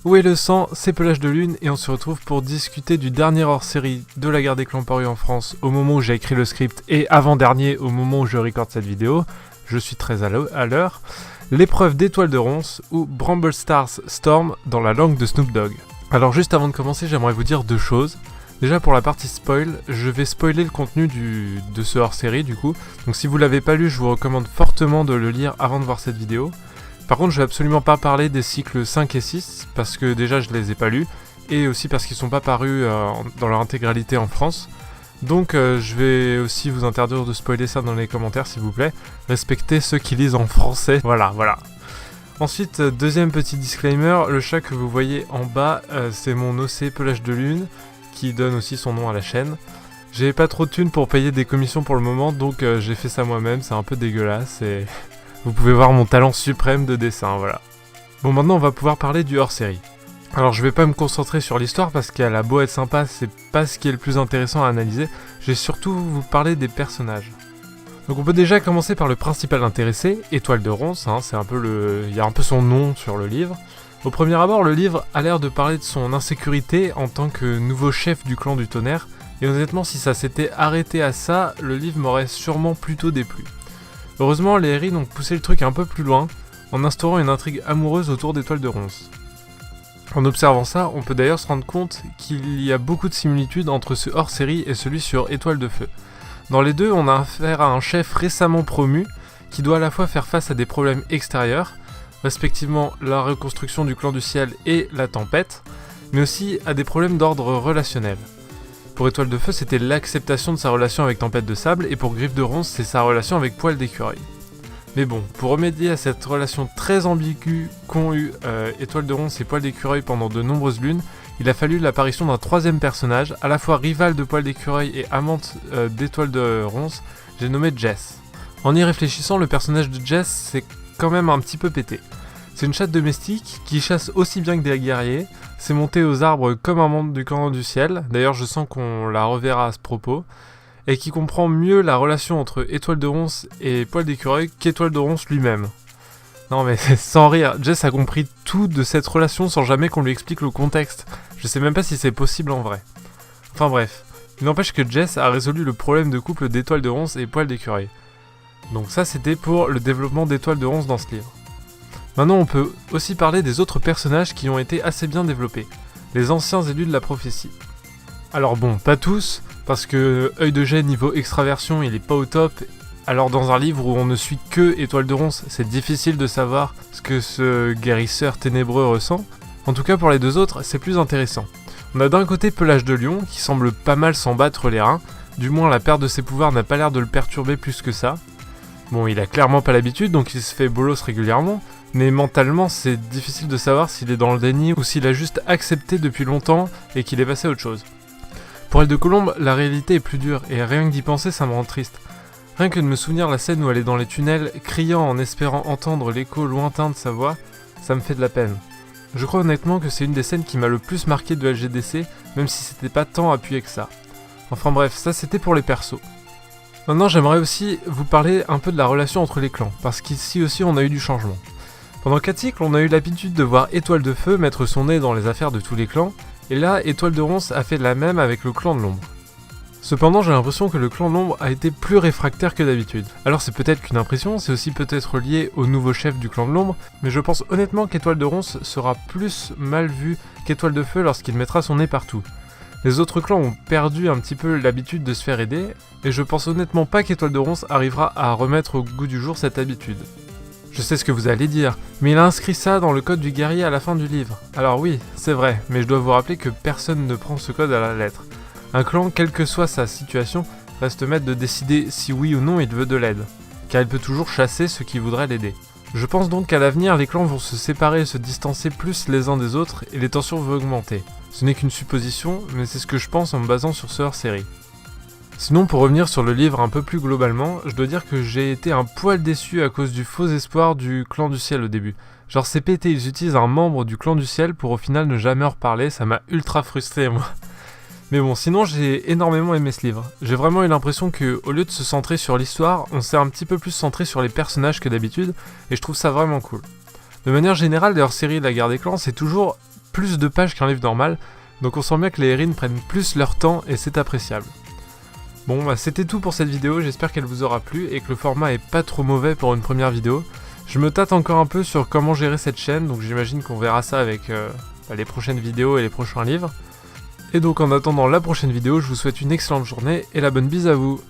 Où est le sang? C'est Pelage de Lune et on se retrouve pour discuter du dernier hors-série de la guerre des clans paru en France au moment où j'ai écrit le script et avant-dernier au moment où je recorde cette vidéo. Je suis très à l'heure. L'épreuve d'étoile de ronce ou Bramble Stars Storm dans la langue de Snoop Dogg. Alors juste avant de commencer, j'aimerais vous dire deux choses. Déjà pour la partie spoil, je vais spoiler le contenu de ce hors-série du coup. Donc si vous l'avez pas lu, je vous recommande fortement de le lire avant de voir cette vidéo. Par contre, je vais absolument pas parler des cycles 5 et 6, parce que déjà je les ai pas lus, et aussi parce qu'ils sont pas parus dans leur intégralité en France. Donc je vais aussi vous interdire de spoiler ça dans les commentaires s'il vous plaît. Respectez ceux qui lisent en français, voilà. Ensuite, deuxième petit disclaimer, le chat que vous voyez en bas, c'est mon OC Pelage de Lune, qui donne aussi son nom à la chaîne. J'ai pas trop de thunes pour payer des commissions pour le moment, donc j'ai fait ça moi-même, c'est un peu dégueulasse et... Vous pouvez voir mon talent suprême de dessin, voilà. Bon, maintenant on va pouvoir parler du hors-série. Alors je vais pas me concentrer sur l'histoire parce qu'elle a beau être sympa, c'est pas ce qui est le plus intéressant à analyser. Je vais surtout vous parler des personnages. Donc on peut déjà commencer par le principal intéressé, Étoile de Ronce, c'est un peu il y a un peu son nom sur le livre. Au premier abord, le livre a l'air de parler de son insécurité en tant que nouveau chef du clan du tonnerre, et honnêtement si ça s'était arrêté à ça, le livre m'aurait sûrement plutôt déplu. Heureusement, les Herryn ont poussé le truc un peu plus loin, en instaurant une intrigue amoureuse autour d'Étoile de Ronce. En observant ça, on peut d'ailleurs se rendre compte qu'il y a beaucoup de similitudes entre ce hors-série et celui sur Étoile de Feu. Dans les deux, on a affaire à un chef récemment promu, qui doit à la fois faire face à des problèmes extérieurs, respectivement la reconstruction du clan du ciel et la tempête, mais aussi à des problèmes d'ordre relationnel. Pour Étoile de Feu, c'était l'acceptation de sa relation avec Tempête de Sable, et pour Griffe de Ronce, c'est sa relation avec Poil d'Écureuil. Mais bon, pour remédier à cette relation très ambiguë qu'ont eu Étoile de Ronce et Poil d'Écureuil pendant de nombreuses lunes, il a fallu l'apparition d'un troisième personnage, à la fois rival de Poil d'Écureuil et amante d'Étoile de Ronce, j'ai nommé Jess. En y réfléchissant, le personnage de Jess s'est quand même un petit peu pété. C'est une chatte domestique qui chasse aussi bien que des guerriers, s'est montée aux arbres comme un membre du clan du ciel, d'ailleurs je sens qu'on la reverra à ce propos, et qui comprend mieux la relation entre Étoile de Ronce et Poil d'Écureuil qu'Étoile de Ronce lui-même. Non mais sans rire, Jess a compris tout de cette relation sans jamais qu'on lui explique le contexte, je sais même pas si c'est possible en vrai. Enfin bref, il n'empêche que Jess a résolu le problème de couple d'Étoile de Ronce et Poil d'Écureuil. Donc ça c'était pour le développement d'Étoile de Ronce dans ce livre. Maintenant, on peut aussi parler des autres personnages qui ont été assez bien développés, les anciens élus de la prophétie. Alors bon, pas tous, parce que Œil de Gêne niveau extraversion, il est pas au top, alors dans un livre où on ne suit que Étoile de Ronce, c'est difficile de savoir ce que ce guérisseur ténébreux ressent. En tout cas, pour les deux autres, c'est plus intéressant. On a d'un côté Pelage de Lion, qui semble pas mal s'en battre les reins, du moins la perte de ses pouvoirs n'a pas l'air de le perturber plus que ça. Bon, il a clairement pas l'habitude, donc il se fait bolos régulièrement, mais mentalement, c'est difficile de savoir s'il est dans le déni ou s'il a juste accepté depuis longtemps et qu'il est passé à autre chose. Pour Elle de Colombe, la réalité est plus dure et rien que d'y penser, ça me rend triste. Rien que de me souvenir la scène où elle est dans les tunnels, criant en espérant entendre l'écho lointain de sa voix, ça me fait de la peine. Je crois honnêtement que c'est une des scènes qui m'a le plus marqué de LGDC, même si c'était pas tant appuyé que ça. Enfin bref, ça c'était pour les persos. Maintenant, j'aimerais aussi vous parler un peu de la relation entre les clans, parce qu'ici aussi on a eu du changement. Pendant 4 cycles, on a eu l'habitude de voir Étoile de Feu mettre son nez dans les affaires de tous les clans, et là, Étoile de Ronce a fait la même avec le clan de l'ombre. Cependant, j'ai l'impression que le clan de l'ombre a été plus réfractaire que d'habitude. Alors c'est peut-être qu'une impression, c'est aussi peut-être lié au nouveau chef du clan de l'ombre, mais je pense honnêtement qu'Étoile de Ronce sera plus mal vu qu'Étoile de Feu lorsqu'il mettra son nez partout. Les autres clans ont perdu un petit peu l'habitude de se faire aider, et je pense honnêtement pas qu'Étoile de Ronce arrivera à remettre au goût du jour cette habitude. Je sais ce que vous allez dire, mais il a inscrit ça dans le code du guerrier à la fin du livre. Alors oui, c'est vrai, mais je dois vous rappeler que personne ne prend ce code à la lettre. Un clan, quelle que soit sa situation, reste maître de décider si oui ou non il veut de l'aide, car il peut toujours chasser ceux qui voudraient l'aider. Je pense donc qu'à l'avenir, les clans vont se séparer et se distancer plus les uns des autres, et les tensions vont augmenter. Ce n'est qu'une supposition, mais c'est ce que je pense en me basant sur ce hors-série. Sinon, pour revenir sur le livre un peu plus globalement, je dois dire que j'ai été un poil déçu à cause du faux espoir du clan du ciel au début. Genre c'est pété, ils utilisent un membre du clan du ciel pour au final ne jamais en reparler, ça m'a ultra frustré moi. Mais bon, sinon j'ai énormément aimé ce livre. J'ai vraiment eu l'impression que, au lieu de se centrer sur l'histoire, on s'est un petit peu plus centré sur les personnages que d'habitude, et je trouve ça vraiment cool. De manière générale, les hors-séries de la guerre des clans, c'est toujours plus de pages qu'un livre normal, donc on sent bien que les héroïnes prennent plus leur temps et c'est appréciable. Bon bah c'était tout pour cette vidéo, j'espère qu'elle vous aura plu et que le format est pas trop mauvais pour une première vidéo. Je me tâte encore un peu sur comment gérer cette chaîne, donc j'imagine qu'on verra ça avec les prochaines vidéos et les prochains livres. Et donc en attendant la prochaine vidéo, je vous souhaite une excellente journée et la bonne bise à vous.